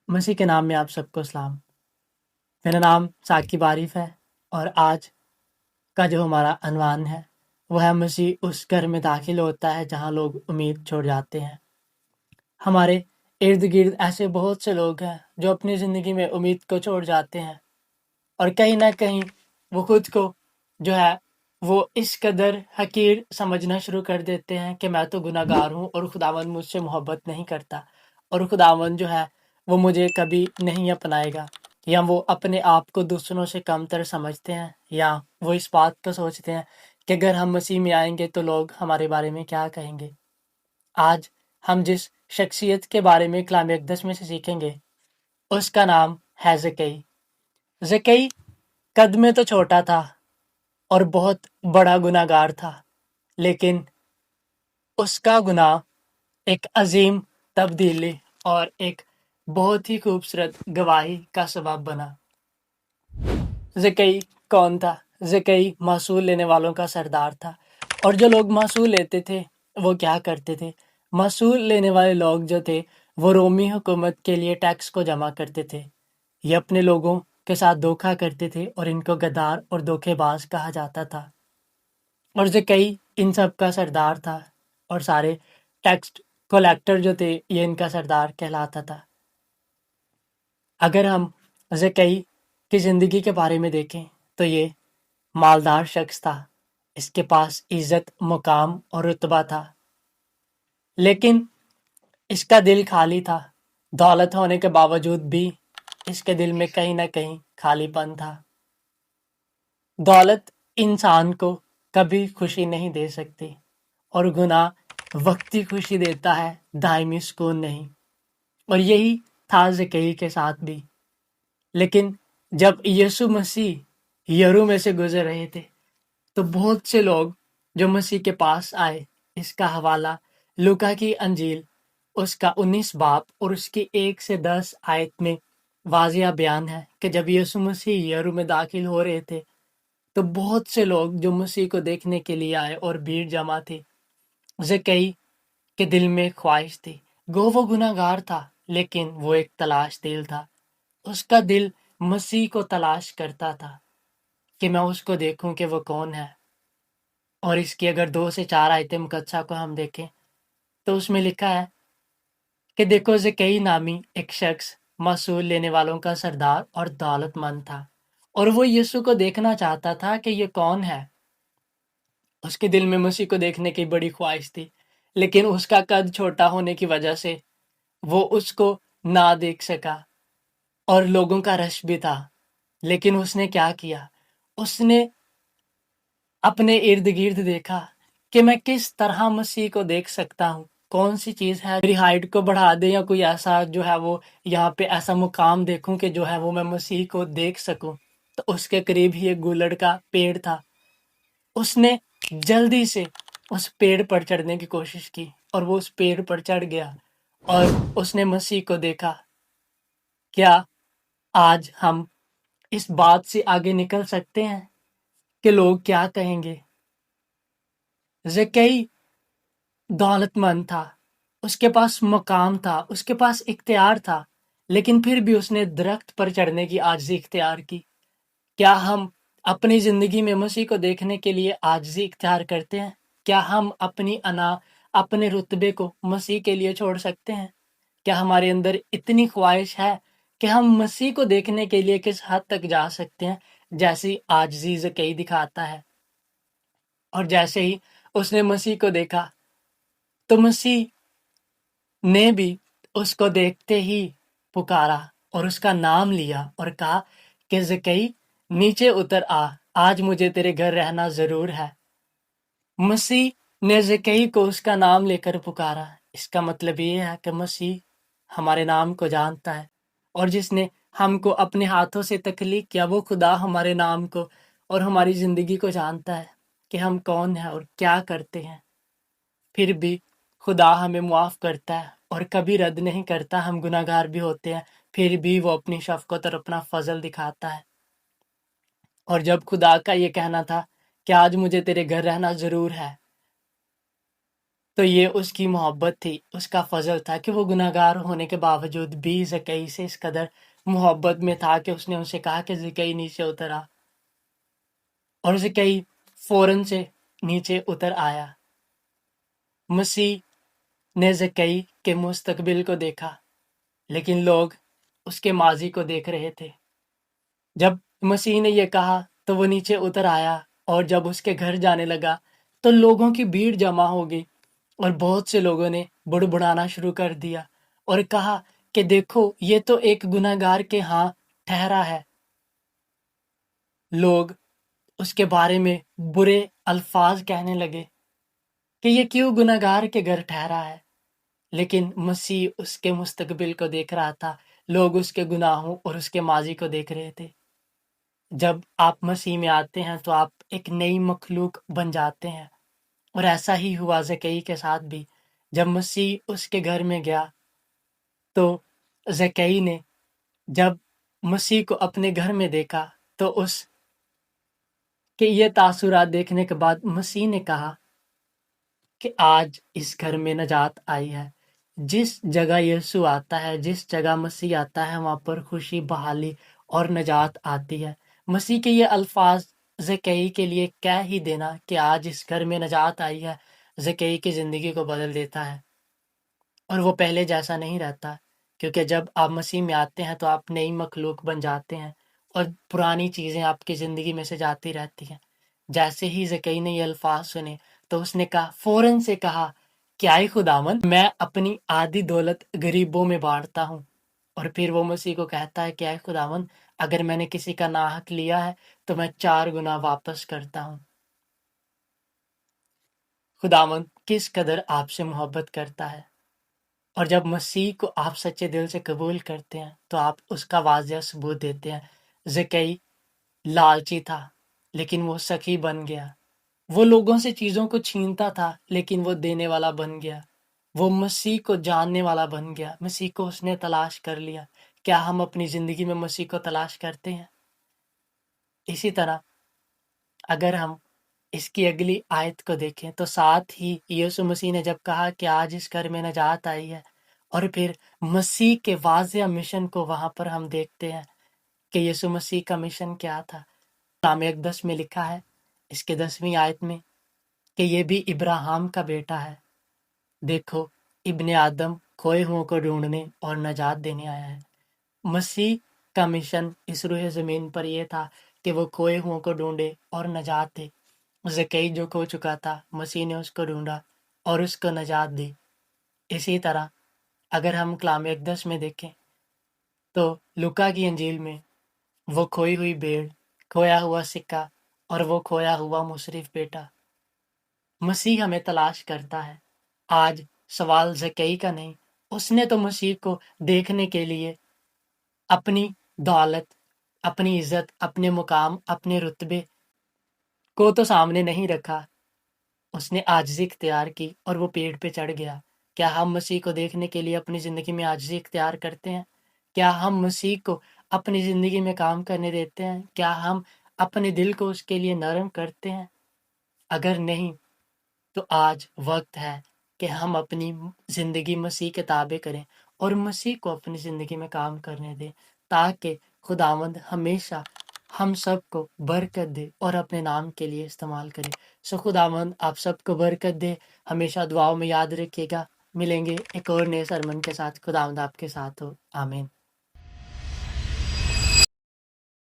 مسیح کے نام میں آپ سب کو سلام۔ میرا نام ثاقب عارف ہے اور آج کا جو ہمارا عنوان ہے وہ ہے مسیح اس گھر میں داخل ہوتا ہے جہاں لوگ امید چھوڑ جاتے ہیں۔ ہمارے ارد گرد ایسے بہت سے لوگ ہیں جو اپنی زندگی میں امید کو چھوڑ جاتے ہیں اور کہیں نہ کہیں وہ خود کو جو ہے وہ اس قدر حقیر سمجھنا شروع کر دیتے ہیں کہ میں تو گناہ گار ہوں اور خداوند مجھ سے محبت نہیں کرتا اور خداوند جو ہے وہ مجھے کبھی نہیں اپنائے گا، یا وہ اپنے آپ کو دوسروں سے کم تر سمجھتے ہیں، یا وہ اس بات کو سوچتے ہیں کہ اگر ہم مسیح میں آئیں گے تو لوگ ہمارے بارے میں کیا کہیں گے۔ آج ہم جس شخصیت کے بارے میں کلام اقدس میں سے سیکھیں گے اس کا نام ہے زکئی۔ زکئی قد میں تو چھوٹا تھا اور بہت بڑا گناہ گار تھا، لیکن اس کا گناہ ایک عظیم تبدیلی اور ایک بہت ہی خوبصورت گواہی کا سبب بنا۔ زکئی کون تھا؟ زکئی محصول لینے والوں کا سردار تھا، اور جو لوگ محصول لیتے تھے وہ کیا کرتے تھے؟ محصول لینے والے لوگ جو تھے وہ رومی حکومت کے لیے ٹیکس کو جمع کرتے تھے۔ یہ اپنے لوگوں کے ساتھ دھوکہ کرتے تھے اور ان کو غدار اور دھوکے باز کہا جاتا تھا، اور زکئی ان سب کا سردار تھا، اور سارے ٹیکس کلیکٹر جو تھے یہ ان کا سردار کہلاتا تھا۔ اگر ہم زکئی کی زندگی کے بارے میں دیکھیں تو یہ مالدار شخص تھا، اس کے پاس عزت، مقام اور رتبہ تھا، لیکن اس کا دل خالی تھا۔ دولت ہونے کے باوجود بھی اس کے دل میں کہیں نہ کہیں خالی پن تھا۔ دولت انسان کو کبھی خوشی نہیں دے سکتی، اور گناہ وقتی خوشی دیتا ہے، دائمی سکون نہیں، اور یہی تھا زکئی کے ساتھ بھی۔ لیکن جب یسوع مسیح یرو میں سے گزر رہے تھے تو بہت سے لوگ جو مسیح کے پاس آئے۔ اس کا حوالہ لوکا کی انجیل اس کا 19 باب اور اس کی 1 سے 10 آیت میں واضح بیان ہے کہ جب یسوع مسیح یرو میں داخل ہو رہے تھے تو بہت سے لوگ جو مسیح کو دیکھنے کے لیے آئے اور بھیڑ جمع تھی۔ زکئی کے دل میں خواہش تھی، گو وہ گناہ گار تھا لیکن وہ ایک تلاش دل تھا۔ اس کا دل مسیح کو تلاش کرتا تھا کہ میں اس کو دیکھوں کہ وہ کون ہے۔ اور اس کی اگر 2 سے 4 آیت مقدسہ کو ہم دیکھیں تو اس میں لکھا ہے کہ دیکھو زکئی نامی ایک شخص محصول لینے والوں کا سردار اور دولت مند تھا، اور وہ یسوع کو دیکھنا چاہتا تھا کہ یہ کون ہے۔ اس کے دل میں مسیح کو دیکھنے کی بڑی خواہش تھی، لیکن اس کا قد چھوٹا ہونے کی وجہ سے وہ اس کو نہ دیکھ سکا، اور لوگوں کا رش بھی تھا۔ لیکن اس نے کیا کیا؟ اس نے اپنے ارد گرد دیکھا کہ میں کس طرح مسیح کو دیکھ سکتا ہوں، کون سی چیز ہے میری ہائٹ کو بڑھا دے، یا کوئی ایسا جو ہے وہ یہاں پہ ایسا مقام دیکھوں کہ جو ہے وہ میں مسیح کو دیکھ سکوں۔ تو اس کے قریب ہی ایک گولڑ کا پیڑ تھا۔ اس نے جلدی سے اس پیڑ پر چڑھنے کی کوشش کی، اور وہ اس پیڑ پر چڑھ گیا اور اس نے مسیح کو دیکھا۔ کیا آج ہم اس بات سے آگے نکل سکتے ہیں کہ لوگ کیا کہیں گے؟ زکئی دولت مند تھا، اس کے پاس مقام تھا، اس کے پاس اختیار تھا، لیکن پھر بھی اس نے درخت پر چڑھنے کی عاجزی اختیار کی۔ کیا ہم اپنی زندگی میں مسیح کو دیکھنے کے لیے عاجزی اختیار کرتے ہیں؟ کیا ہم اپنی انا، اپنے رتبے کو مسیح کے لیے چھوڑ سکتے ہیں؟ کیا ہمارے اندر اتنی خواہش ہے کہ ہم مسیح کو دیکھنے کے لیے کس حد تک جا سکتے ہیں جیسی عاجزی زکئی دکھاتا ہے؟ اور جیسے ہی اس نے مسیح کو دیکھا تو مسیح نے بھی اس کو دیکھتے ہی پکارا اور اس کا نام لیا اور کہا کہ زکئی نیچے اتر آ، آج مجھے تیرے گھر رہنا ضرور ہے۔ مسیح نے زکئی کو اس کا نام لے کر پکارا۔ اس کا مطلب یہ ہے کہ مسیح ہمارے نام کو جانتا ہے، اور جس نے ہم کو اپنے ہاتھوں سے تخلیق کیا وہ خدا ہمارے نام کو اور ہماری زندگی کو جانتا ہے کہ ہم کون ہیں اور کیا کرتے ہیں۔ پھر بھی خدا ہمیں معاف کرتا ہے اور کبھی رد نہیں کرتا۔ ہم گناہ گار بھی ہوتے ہیں، پھر بھی وہ اپنی شفقت اور اپنا فضل دکھاتا ہے۔ اور جب خدا کا یہ کہنا تھا کہ آج مجھے تیرے گھر رہنا ضرور ہے، تو یہ اس کی محبت تھی، اس کا فضل تھا کہ وہ گناہگار ہونے کے باوجود بھی زکئی سے اس قدر محبت میں تھا کہ اس نے اسے کہا کہ زکئی نیچے اتر آ، اور زکئی فوراً سے نیچے اتر آیا۔ مسیح نے زکئی کے مستقبل کو دیکھا، لیکن لوگ اس کے ماضی کو دیکھ رہے تھے۔ جب مسیح نے یہ کہا تو وہ نیچے اتر آیا، اور جب اس کے گھر جانے لگا تو لوگوں کی بھیڑ جمع ہو گئی، اور بہت سے لوگوں نے بڑبڑانا شروع کر دیا اور کہا کہ دیکھو، یہ تو ایک گناہگار کے ہاں ٹھہرا ہے۔ لوگ اس کے بارے میں برے الفاظ کہنے لگے کہ یہ کیوں گناہگار کے گھر ٹھہرا ہے، لیکن مسیح اس کے مستقبل کو دیکھ رہا تھا۔ لوگ اس کے گناہوں اور اس کے ماضی کو دیکھ رہے تھے۔ جب آپ مسیح میں آتے ہیں تو آپ ایک نئی مخلوق بن جاتے ہیں، اور ایسا ہی ہوا زکئی کے ساتھ بھی۔ جب مسیح اس کے گھر میں گیا تو زکئی نے جب مسیح کو اپنے گھر میں دیکھا تو اس کے یہ تاثرات دیکھنے کے بعد مسیح نے کہا کہ آج اس گھر میں نجات آئی ہے۔ جس جگہ یسوع آتا ہے، جس جگہ مسیح آتا ہے، وہاں پر خوشی، بحالی اور نجات آتی ہے۔ مسیح کے یہ الفاظ زکئی کے لیے کہہ ہی دینا کہ آج اس گھر میں نجات آئی ہے، زکئی کی زندگی کو بدل دیتا ہے، اور وہ پہلے جیسا نہیں رہتا، کیونکہ جب آپ مسیح میں آتے ہیں تو آپ نئی مخلوق بن جاتے ہیں، اور پرانی چیزیں آپ کی زندگی میں سے جاتی رہتی ہیں۔ جیسے ہی زکئی نے یہ الفاظ سنے تو اس نے کہا، فوراً سے کہا کہ آئے خداوند، میں اپنی آدھی دولت غریبوں میں بانٹتا ہوں۔ اور پھر وہ مسیح کو کہتا ہے کہ آئے خداوند، اگر میں نے کسی کا ناحق لیا ہے تو میں 4 گنا واپس کرتا ہوں۔ خداوند کس قدر آپ سے محبت کرتا ہے، اور جب مسیح کو آپ سچے دل سے قبول کرتے ہیں تو آپ اس کا واضح ثبوت دیتے ہیں۔ زکئی لالچی تھا، لیکن وہ سخی بن گیا۔ وہ لوگوں سے چیزوں کو چھینتا تھا، لیکن وہ دینے والا بن گیا۔ وہ مسیح کو جاننے والا بن گیا، مسیح کو اس نے تلاش کر لیا۔ کیا ہم اپنی زندگی میں مسیح کو تلاش کرتے ہیں؟ اسی طرح اگر ہم اس کی اگلی آیت کو دیکھیں تو ساتھ ہی یسوع مسیح نے جب کہا کہ آج اس گھر میں نجات آئی ہے، اور پھر مسیح کے واضح مشن کو وہاں پر ہم دیکھتے ہیں کہ یسوع مسیح کا مشن کیا تھا۔ کلام اقدس میں لکھا ہے اس کے 10ویں آیت میں کہ یہ بھی ابراہیم کا بیٹا ہے۔ دیکھو، ابن آدم کھوئے ہوں کو ڈھونڈنے اور نجات دینے آیا ہے۔ مسیح کا مشن اس روح زمین پر یہ تھا کہ وہ کھوئے ہوں کو ڈھونڈے اور نجات دے۔ زکئی جو کھو چکا تھا، مسیح نے اس کو ڈھونڈا اور اس کو نجات دی۔ اسی طرح اگر ہم کلام اقدس میں دیکھیں تو لوکا کی انجیل میں وہ کھوئی ہوئی بھیڑ، کھویا ہوا سکہ اور وہ کھویا ہوا مصرف بیٹا، مسیح ہمیں تلاش کرتا ہے۔ آج سوال زکئی کا نہیں، اس نے تو مسیح کو دیکھنے کے لیے اپنی دولت، اپنی عزت، اپنے مقام، اپنے رتبے کو تو سامنے نہیں رکھا، اس نے عاجزی اختیار کی اور وہ پیڑ پہ چڑھ گیا۔ کیا ہم مسیح کو دیکھنے کے لیے اپنی زندگی میں عاجزی اختیار کرتے ہیں؟ کیا ہم مسیح کو اپنی زندگی میں کام کرنے دیتے ہیں؟ کیا ہم اپنے دل کو اس کے لیے نرم کرتے ہیں؟ اگر نہیں تو آج وقت ہے کہ ہم اپنی زندگی مسیح کے تابع کریں اور مسیح کو اپنی زندگی میں کام کرنے دیں، تاکہ خداوند ہمیشہ ہم سب کو برکت دے اور اپنے نام کے لیے استعمال کرے۔ خداوند آپ سب کو برکت دے، ہمیشہ دعاؤں میں یاد رکھیے گا۔ ملیں گے ایک اور نئے سرمن کے ساتھ۔ خداوند آپ کے ساتھ ہو، آمین۔